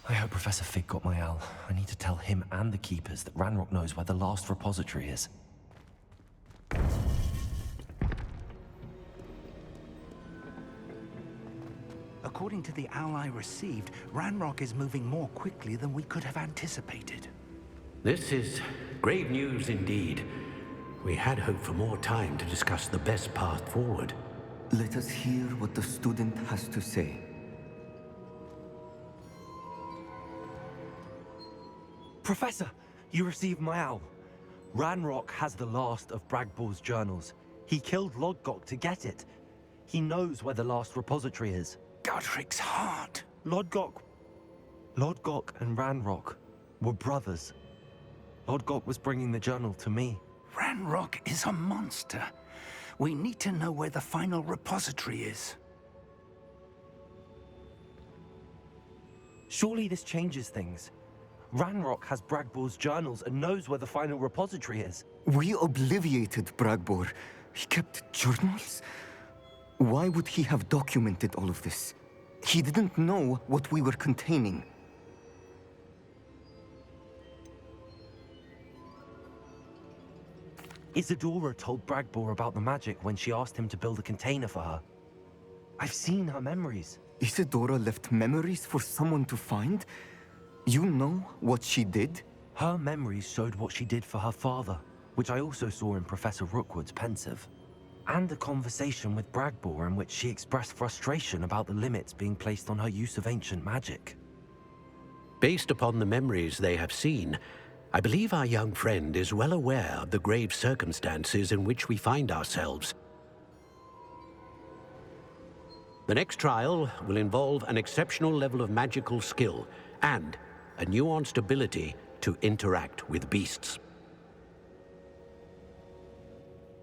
I hope Professor Fig got my owl. I need to tell him and the Keepers that Ranrock knows where the last repository is. According to the owl I received, Ranrock is moving more quickly than we could have anticipated. This is grave news indeed. We had hoped for more time to discuss the best path forward. Let us hear what the student has to say. Professor, you received my owl. Ranrock has the last of Bragbor's journals. He killed Lodgok to get it. He knows where the last repository is. Godric's heart. Lodgok and Ranrock were brothers. Lodgok was bringing the journal to me. Ranrock is a monster. We need to know where the final repository is. Surely this changes things. Ranrock has Bragbor's journals and knows where the final repository is. We obliviated Bragbor. He kept journals? Why would he have documented all of this? He didn't know what we were containing. Isadora told Bragbor about the magic when she asked him to build a container for her. I've seen her memories. Isadora left memories for someone to find? You know what she did? Her memories showed what she did for her father, which I also saw in Professor Rookwood's pensive. And a conversation with Bragbor in which she expressed frustration about the limits being placed on her use of ancient magic. Based upon the memories they have seen, I believe our young friend is well aware of the grave circumstances in which we find ourselves. The next trial will involve an exceptional level of magical skill and a nuanced ability to interact with beasts.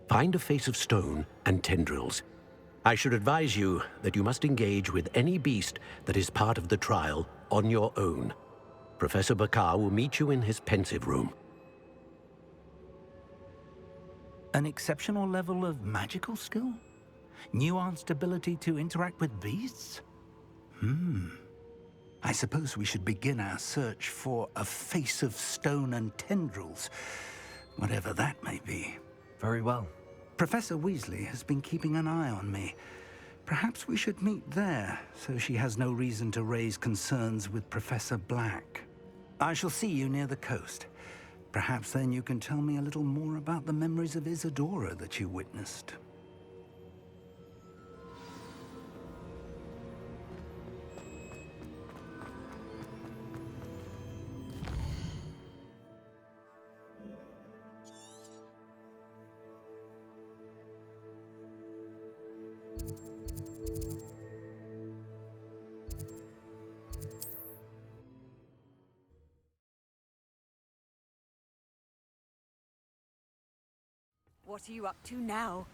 Find a face of stone and tendrils. I should advise you that you must engage with any beast that is part of the trial on your own. Professor Bakar will meet you in his pensive room. An exceptional level of magical skill? Nuanced ability to interact with beasts? I suppose we should begin our search for a face of stone and tendrils, whatever that may be. Very well. Professor Weasley has been keeping an eye on me. Perhaps we should meet there, so she has no reason to raise concerns with Professor Black. I shall see you near the coast. Perhaps then you can tell me a little more about the memories of Isadora that you witnessed. What are you up to now?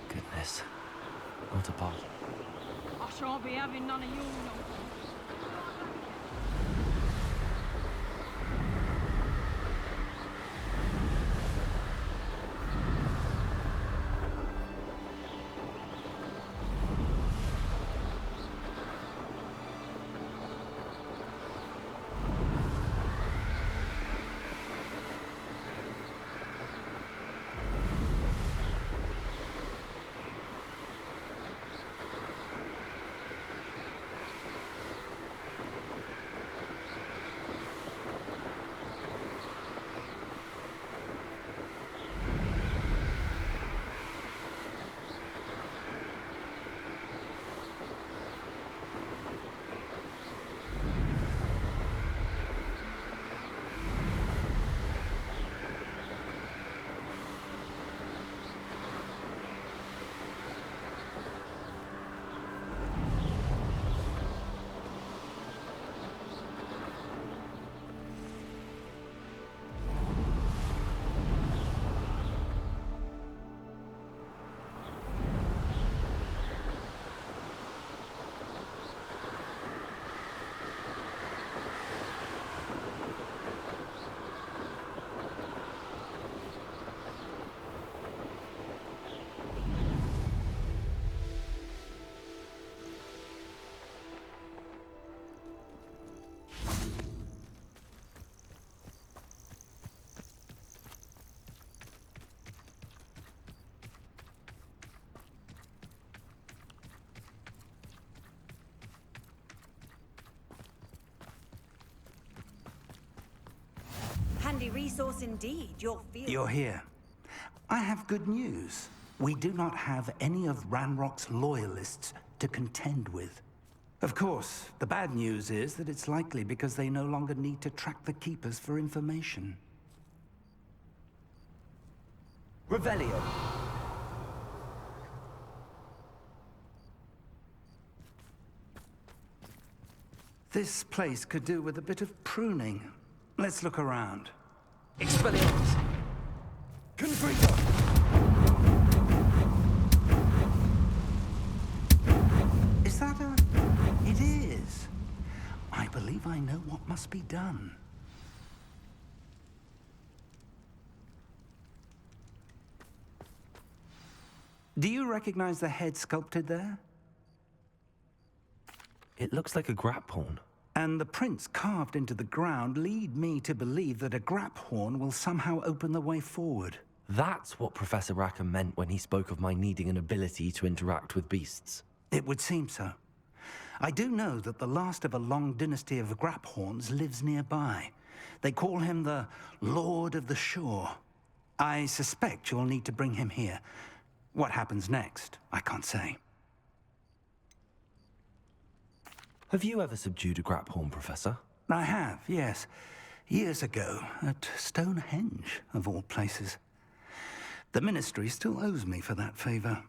Goodness. What a ball. I shan't be having none of your nonsense. handy resource indeed, your field. You're here. I have good news. We do not have any of Ranrock's loyalists to contend with. Of course, the bad news is that it's likely because they no longer need to track the Keepers for information. Revelio. This place could do with a bit of pruning. Let's look around. Expelliarmus. Confringo. Is that a... It is. I believe I know what must be done. Do you recognize the head sculpted there? It looks like a Graphorn. And the prints carved into the ground lead me to believe that a Graphorn will somehow open the way forward. That's what Professor Rackham meant when he spoke of my needing an ability to interact with beasts. It would seem so. I do know that the last of a long dynasty of Graphorns lives nearby. They call him the Lord of the Shore. I suspect you'll need to bring him here. What happens next, I can't say. Have you ever subdued a Graphorn, Professor? I have, yes. Years ago, at Stonehenge, of all places. The Ministry still owes me for that favor.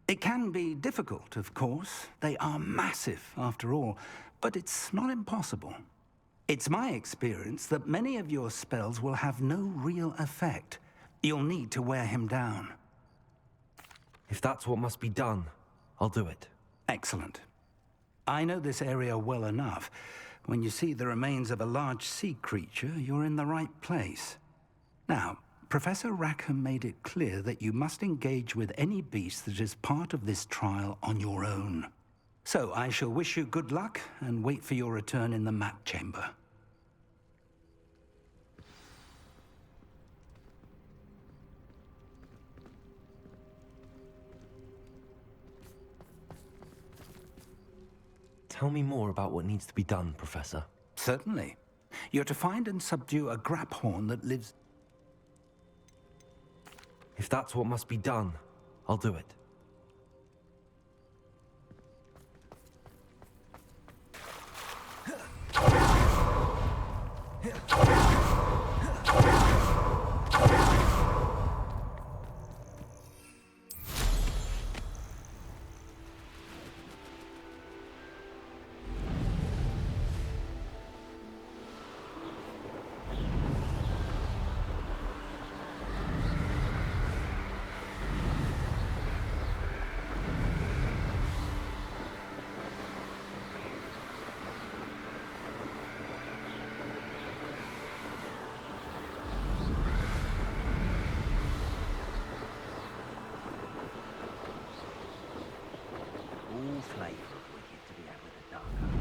It can be difficult, of course. They are massive, after all, but it's not impossible. It's my experience that many of your spells will have no real effect. You'll need to wear him down. If that's what must be done, I'll do it. Excellent. I know this area well enough. When you see the remains of a large sea creature, you're in the right place. Now, Professor Rackham made it clear that you must engage with any beast that is part of this trial on your own. So I shall wish you good luck and wait for your return in the map chamber. Tell me more about what needs to be done, Professor. Certainly. You're to find and subdue a Graphorn that lives... If that's what must be done, I'll do it. All flavour of wicked to be had with the dark arts.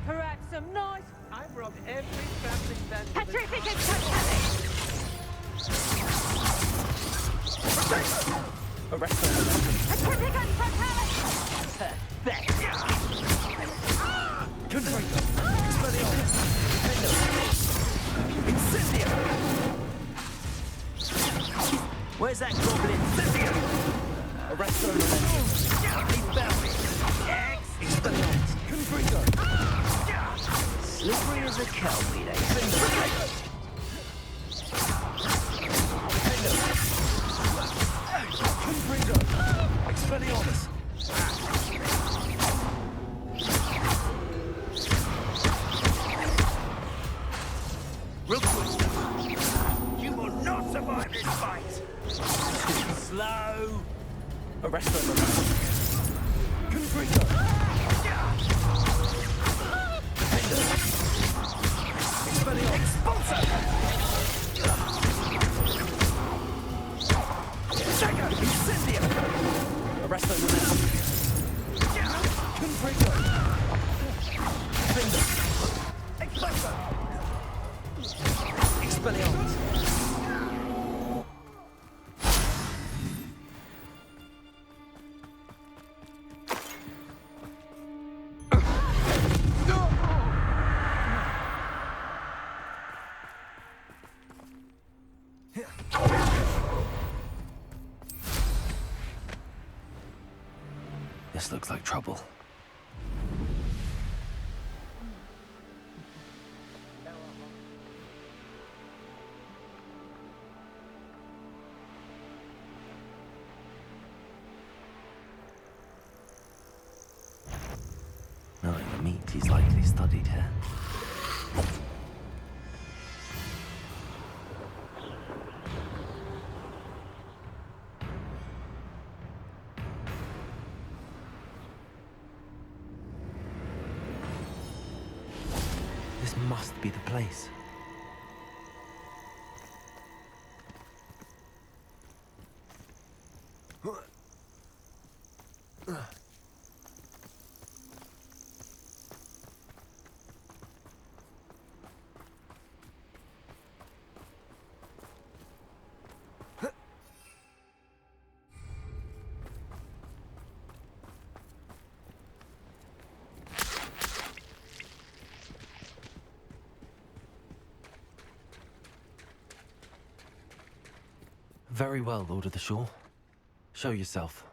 Perhaps some nice. I've robbed every travelling band. Petrific and Totality! Arrest them. Petrific and Totality! Confringo. Expelliarmus. Incendio. Where's that goblin? Incendio. Arrest them. He found me. Expelliarmus. Confringo. Slippery as a cow, be they? Confringo. Expelliarmus. Rookwood. You will not survive this fight. Too slow. Arrest them. Confringo. Expulso! Dagger! Incendio! Arresto momentum. Confringo! Finger! Exploso! Expelliarmus! This looks like trouble. Knowing the meat he's likely studied here. This must be the place. Very well, Lord of the Shore. Show yourself.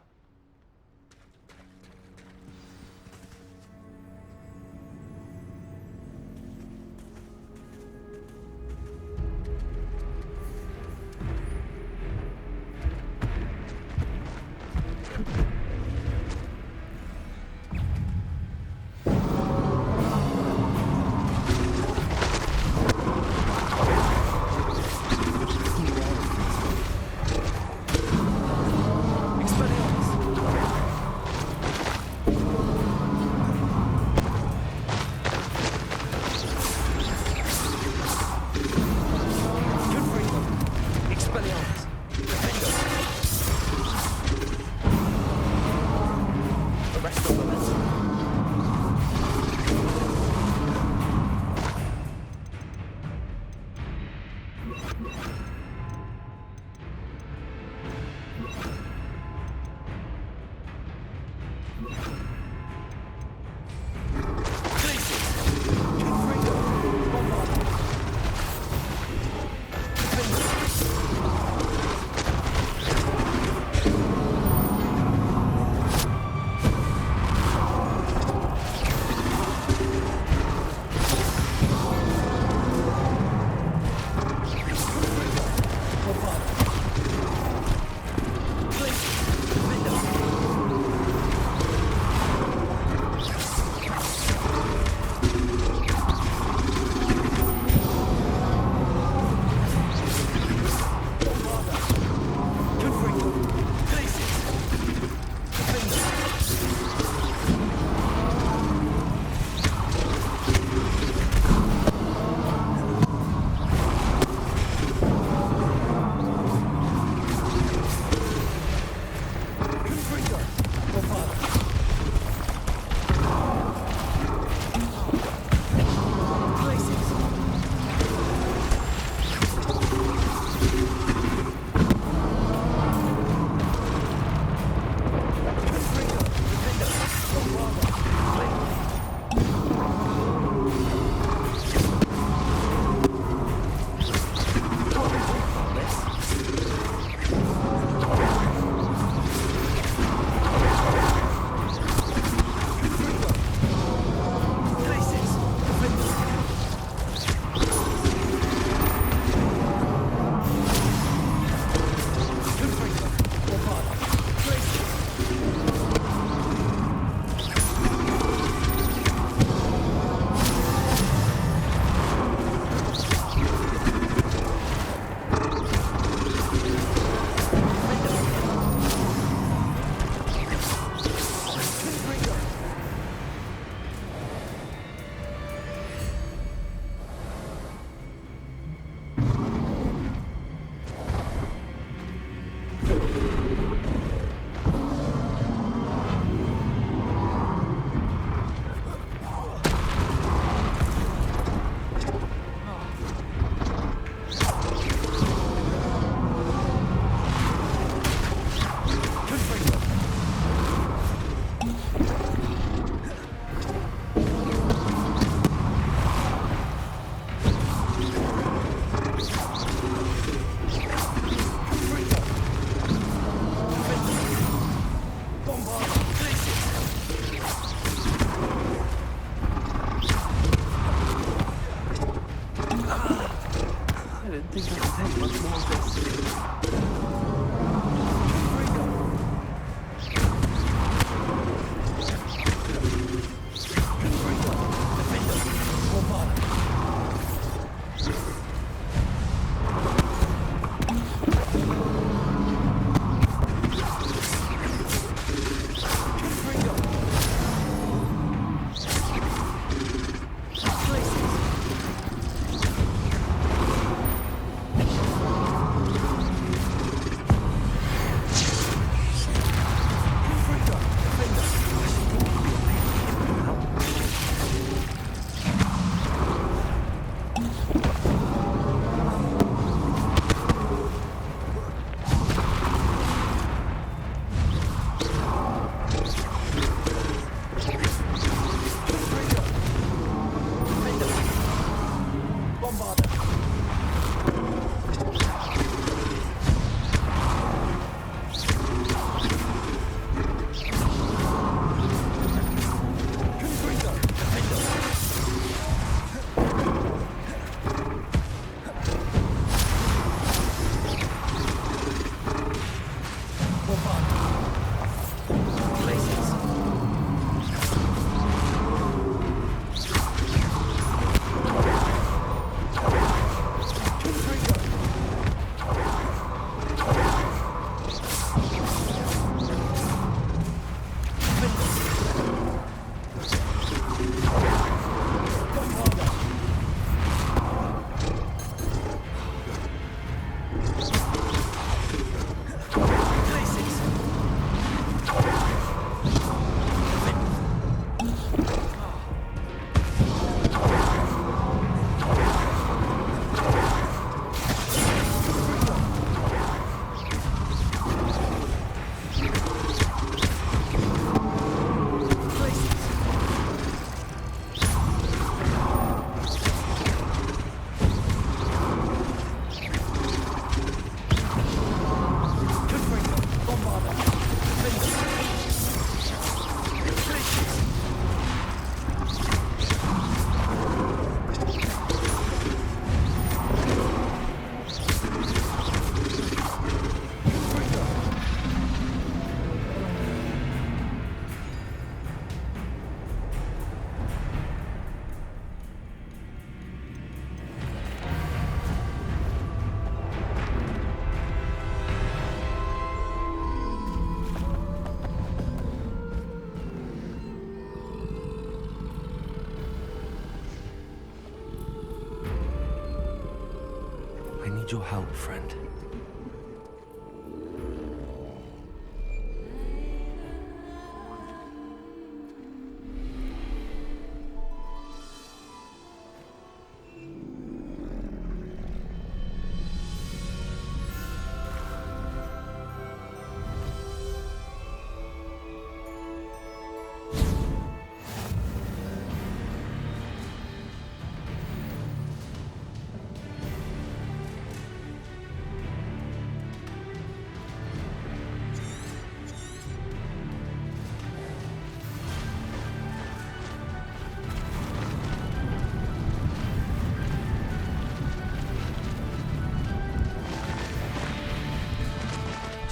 your help, friend.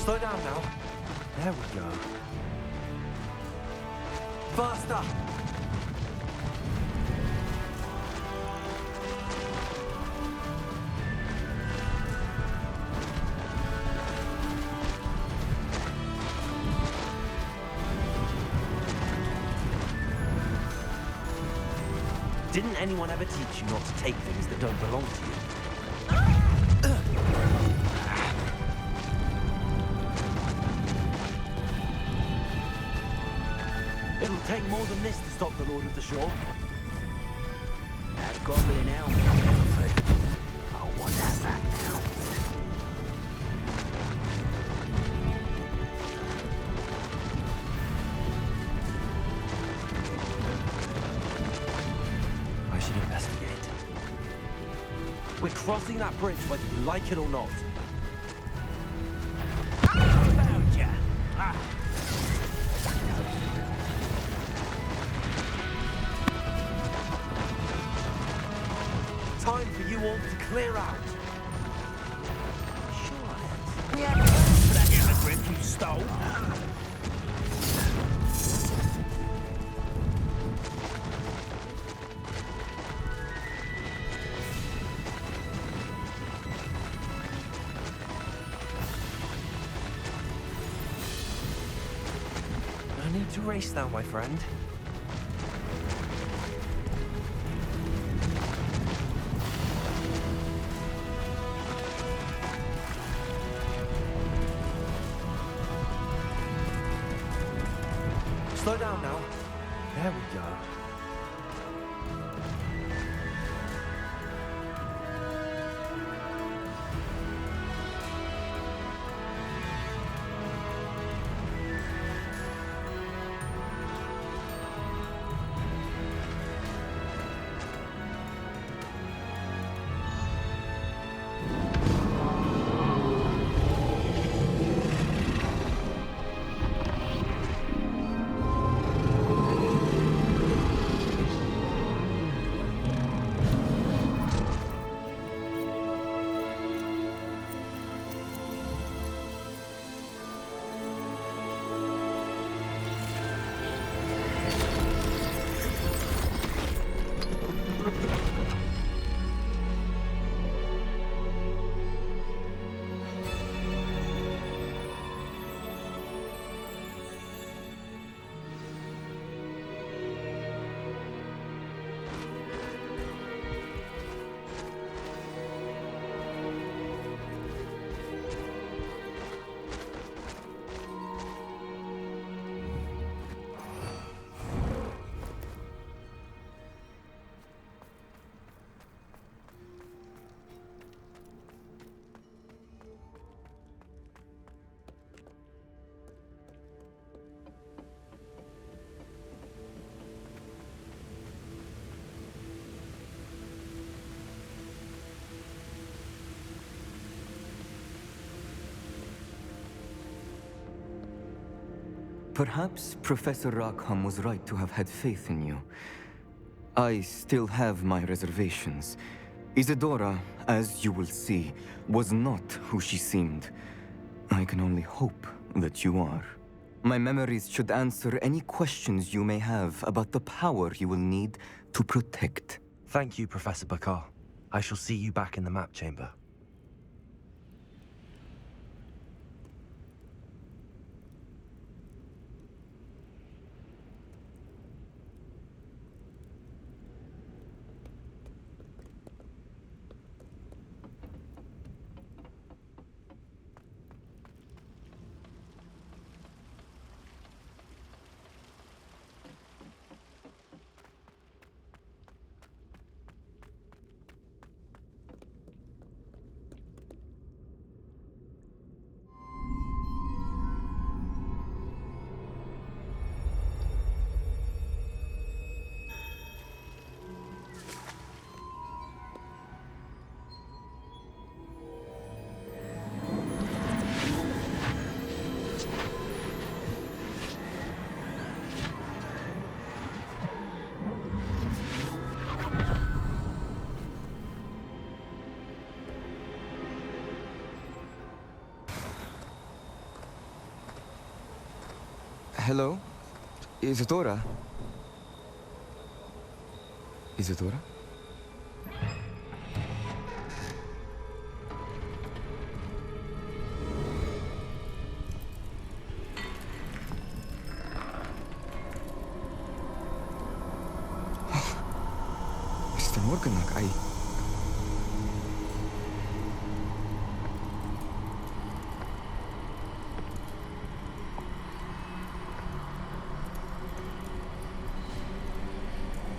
Slow down now. There we go. Faster! Didn't anyone ever teach you not to take things that don't belong to you? It'll take more than this to stop the Lord of the Shore. That goblin elm comfort. I want that back now. I should investigate. We're crossing that bridge whether you like it or not. Found ya. Ah. Time for you all to clear out. Sure. Yeah. For that immigrant you stole. No need to race now, my friend. Slow down now. There we go. Perhaps Professor Rackham was right to have had faith in you. I still have my reservations. Isadora, as you will see, was not who she seemed. I can only hope that you are. My memories should answer any questions you may have about the power you will need to protect. Thank you, Professor Bakar. I shall see you back in the map chamber. Hello? Isadora? Isadora? Mr. Morganach,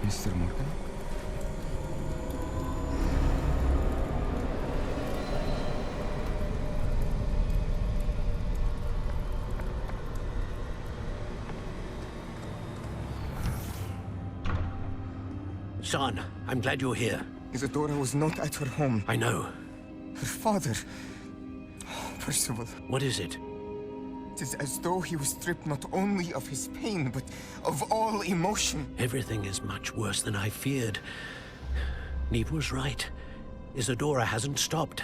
Mr. Morgan? Son, I'm glad you're here. Isadora was not at her home. I know. Her father... Oh, Percival. What is it? It is as though he was stripped not only of his pain, but of all emotion. Everything is much worse than I feared. Neve was right. Isadora hasn't stopped.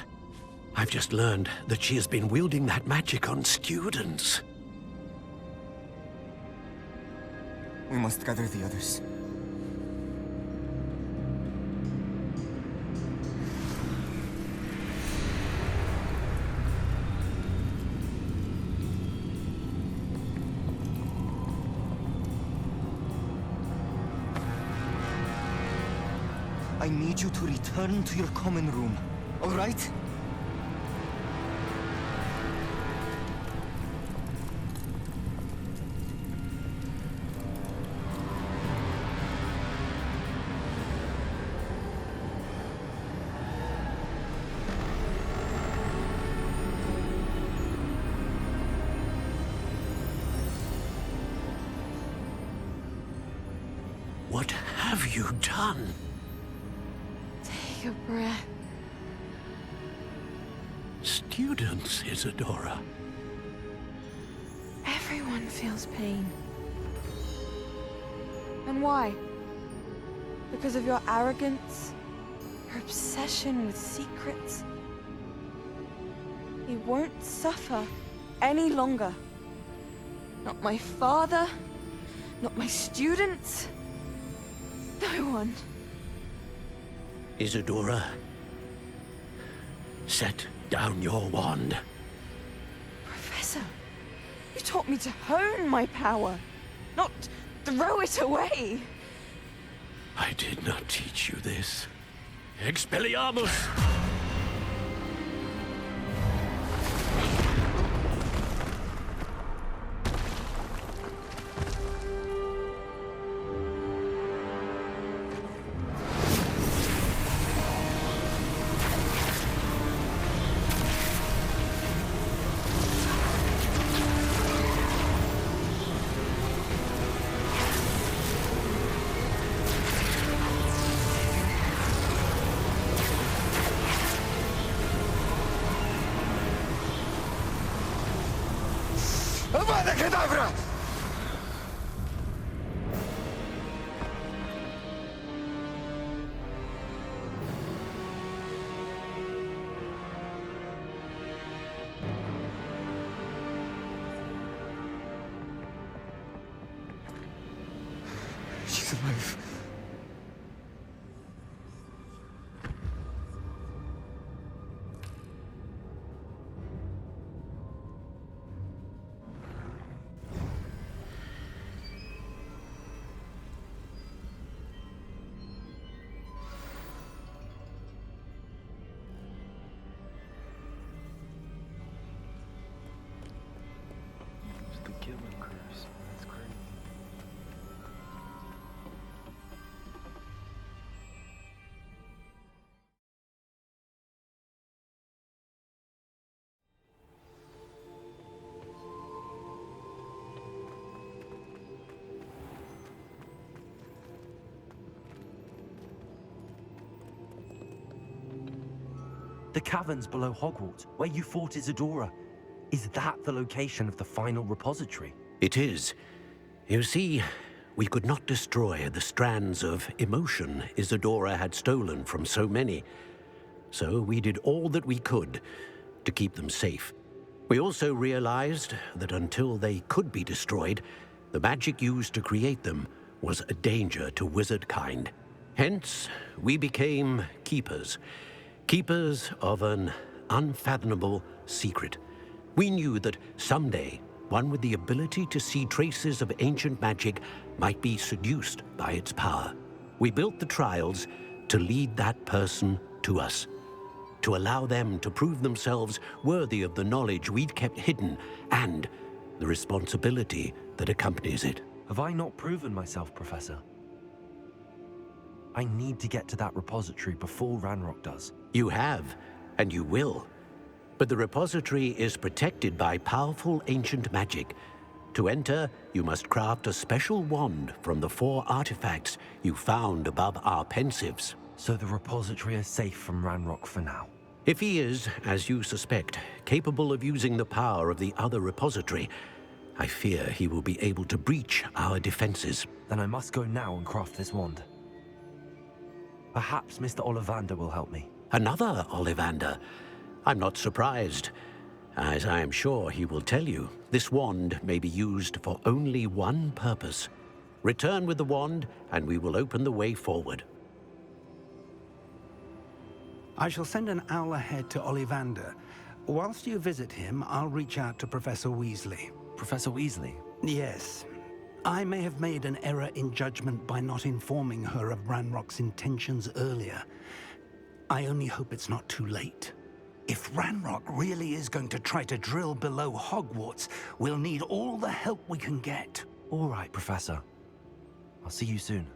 I've just learned that she has been wielding that magic on students. We must gather the others. I need you to return to your common room, all right? What have you done? Take a breath. Students, Isadora. Everyone feels pain. And why? Because of your arrogance? Your obsession with secrets? He won't suffer any longer. Not my father, not my students, no one. Isadora, set down your wand. Professor, you taught me to hone my power, not throw it away. I did not teach you this. Expelliarmus! Avada Kedavra! She's alive. The caverns below Hogwarts, where you fought Isadora. Is that the location of the final repository? It is. You see, we could not destroy the strands of emotion Isadora had stolen from so many. So we did all that we could to keep them safe. We also realized that until they could be destroyed, The magic used to create them was a danger to wizard kind. Hence, we became keepers. Keepers of an unfathomable secret. We knew that someday, one with the ability to see traces of ancient magic might be seduced by its power. We built the trials to lead that person to us, to allow them to prove themselves worthy of the knowledge we'd kept hidden and the responsibility that accompanies it. Have I not proven myself, Professor? I need to get to that repository before Ranrock does. You have, and you will. But the repository is protected by powerful ancient magic. To enter, you must craft a special wand from the 4 artifacts you found above our pensives. So the repository is safe from Ranrock for now. If he is, as you suspect, capable of using the power of the other repository, I fear he will be able to breach our defenses. Then I must go now and craft this wand. Perhaps Mr. Ollivander will help me. Another Ollivander? I'm not surprised. As I am sure he will tell you, this wand may be used for only one purpose. Return with the wand, and we will open the way forward. I shall send an owl ahead to Ollivander. Whilst you visit him, I'll reach out to Professor Weasley. Professor Weasley? Yes. I may have made an error in judgment by not informing her of Ranrock's intentions earlier. I only hope it's not too late. If Ranrock really is going to try to drill below Hogwarts, we'll need all the help we can get. All right, Professor. I'll see you soon.